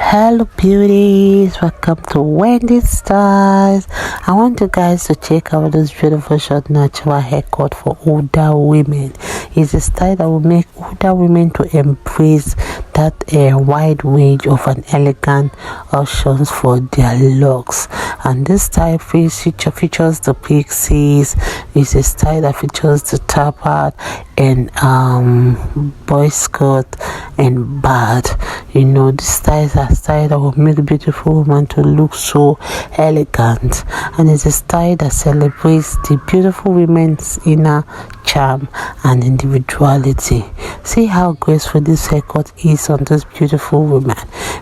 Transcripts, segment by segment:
Hello beauties, welcome to Wendy Styles. I want you guys to check out this beautiful short natural haircut for older women. It's a style that will make older women to embrace that wide range of an elegant options for their looks. And this style features the Pixies. It's a style that features the Tapered and boy skirt and bad. These styles are style that will make a beautiful woman to look so elegant, and it's a style that celebrates the beautiful women's inner charm and individuality. See how graceful this haircut is on this beautiful woman,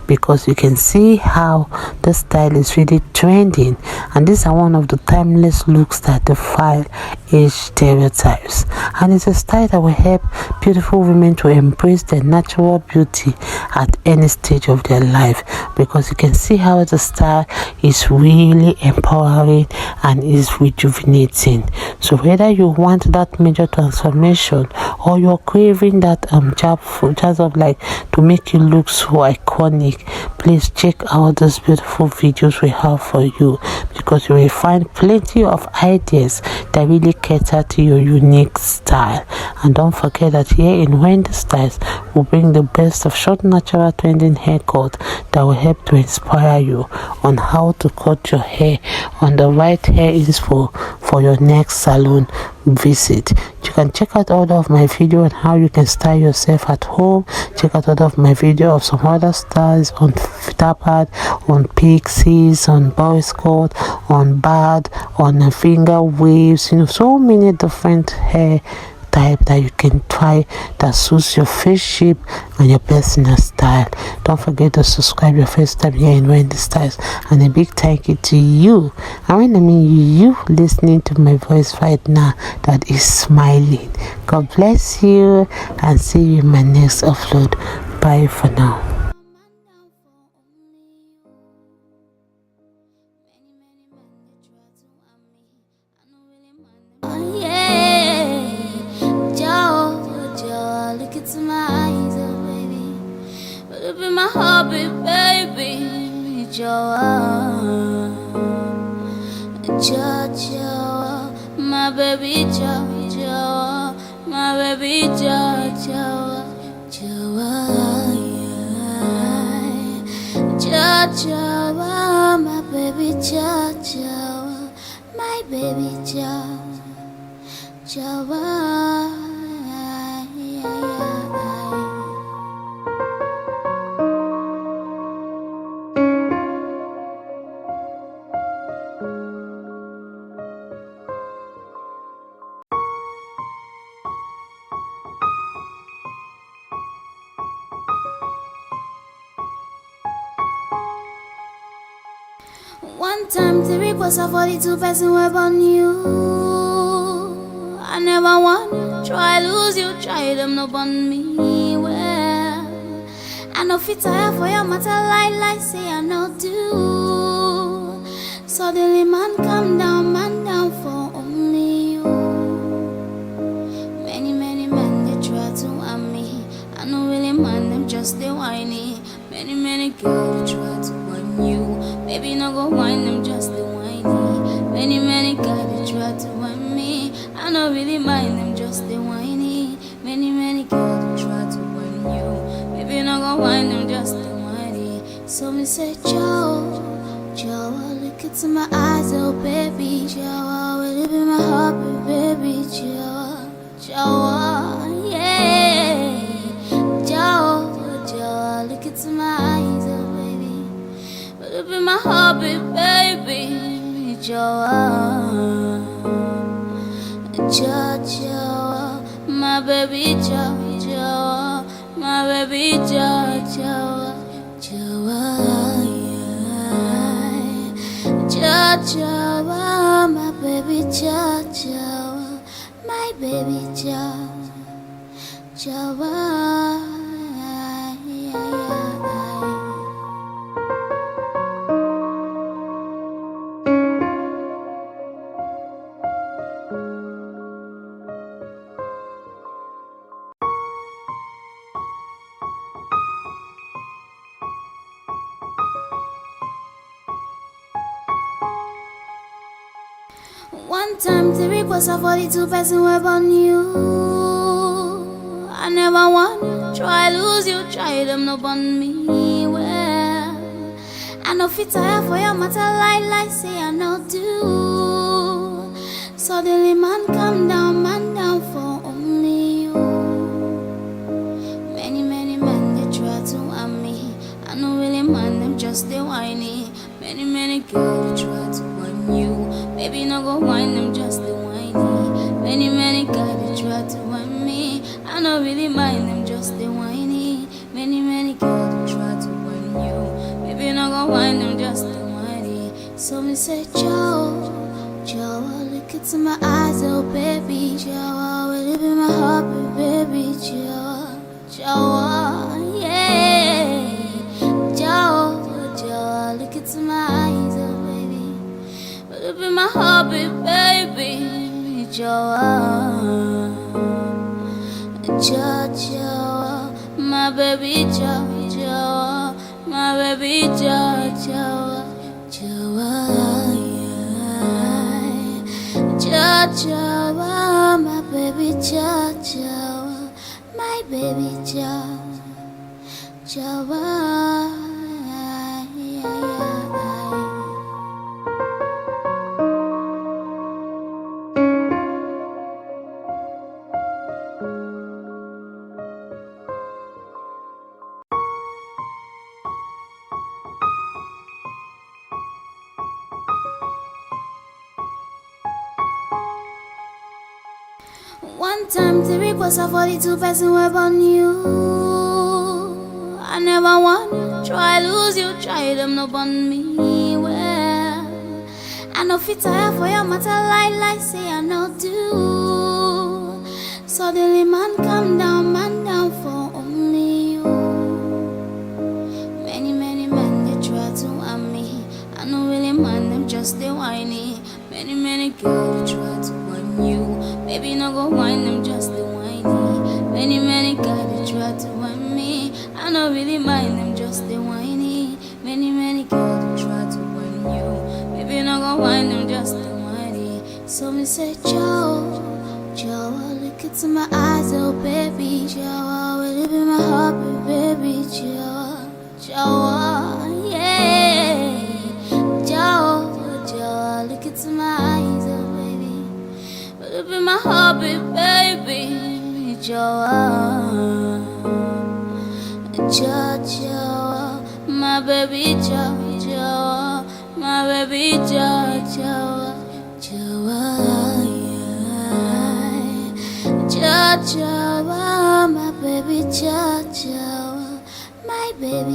because you can see how the style is really trending, and these are one of the timeless looks that defy age stereotypes. And it's a style that will help beautiful women to embrace their natural beauty at any stage of their life, because you can see how the style is really empowering and is rejuvenating. So whether you want that major transformation or you're craving that jazz of like to make you look so iconic, please check out these beautiful videos we have for you, because you will find plenty of ideas that really cater to your unique style. And don't forget that here in Wendy Styles, we bring the best of short natural trending haircut that will help to inspire you on how to cut your hair on the right hair inspo for your next salon visit. You can check out all of my video on how you can style yourself at home. Check out all of my video of some other styles on Tapered, on Pixies, on boy skirt, on bad, on finger waves. So many different hair type that you can try that suits your face shape and your personal style. Don't forget to subscribe your first time here in Wendy Styles, and a big thank you to you. And when I mean you listening to my voice right now that is smiling, God bless you, and see you in my next upload. Bye for now. To my eyes, oh baby, but it be my hobby, baby. Joa, my baby, Joa, my baby, Joa, my baby, Joa, my baby, Joa. One time the request of 42 person web on you. I never want try lose you, try them no on me. Well, I know fit tire for your matter like say I know do. Suddenly man down for only you. Many men they try to harm me. I know really man them just they whiny. Many girls they try to whine you. Baby, no go whine them, just the whiny. Many guys they try to whine me. I don't really mind them, just the whiny. Many girls they try to whine you. Baby, no go whine them, just the whiny. So me say, Joe, look into my eyes, oh baby. Joe, will it be my hobby, baby? Joe, yeah. Joe, look into my eyes, oh baby. It be my hobby, baby. Joa, my baby, Joa, my baby, Joa, my baby, Joa, my baby, Joa. One time the request of 42 person web on you. I never want try lose you, try them no on me. Well, I know fit tire for your matter like say I know do. Suddenly man down for only you. Many men they try to harm me. I know really man them just they whiny. Many girls they try to whine you. Baby no go whine them just they whiny. Many guys they try to whine me. I know really mind them just they whiny. Many girls they try to whine you. Baby no go whine them just they whiny. So me say Joe, look into my eyes, oh baby, Joe, will it be my heart, baby, Joe, yeah, Joe, look into my eyes, oh baby, will it be my heart, baby, Joe, my baby, Joe, my baby, Joe, my baby, my baby, One time the request of 42 person web on you. I never want try lose you, try them no on me. Well, I know fit tire for your matter like say I know do. Suddenly man down for only you. Many men they try to harm me. I know really man them just they whiny. Many girls they try to whine you. Baby no go whine them just they whiny. Many guys they try to whine me. I know really mind them just they whiny. Many girls they try to whine you. Baby no go whine them just they whiny. So me say Joe, look into my eyes, oh baby, Joe, will it be my heart, baby, Joe, yeah, Joe, look into my eyes, oh baby, will it be my heart, baby, Joe, my baby, Joe, my baby, Joe, my baby, my baby,